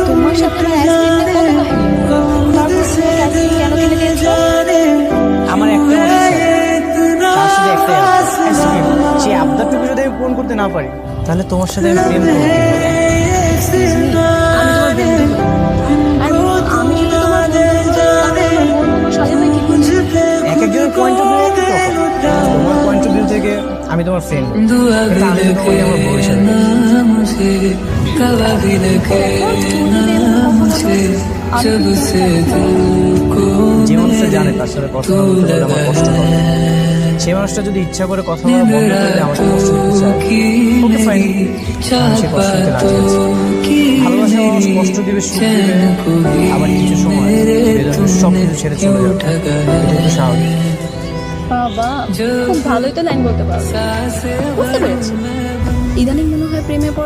তোমার সাথে কেন কিনে দিয়েছো? আমার একটা তার শুধু একটাই আবদার। সেই আবদারটুকু যদি আমি পূরণ করতে না পারি তাহলে তোমার সাথে আমি প্রেম করবো। এক একজনের পয়েন্ট অফ ভিউ এক এক রকম। তোমার পয়েন্ট অফ ভিউ থেকে আমি তোমার ফ্রেন্ড, আমি তোমাকে আমার ভবিষ্যৎ। যে মানুষটা জানে তার সাথে কথা বলতে আমার কষ্ট হবে, সেই মানুষটা যদি ইচ্ছা করে কথা বলা বন্ধ করে আমাকে কষ্ট দিতে চায়, ওকে ফাইন, আমি সে কষ্ট দিতে রাজি আছি। ভালোবাসা মানুষ কষ্ট দিবে, সুখ দিবে, আবার কিছু সময় সব কিছু ছেড়ে চলে যাবে, এটা একটু স্বাভাবিক। বাবা খুব ভালোই তো লাইন বলতে পারো। বুঝতে পেরেছি, ইদানিং মনে হয় প্রেমে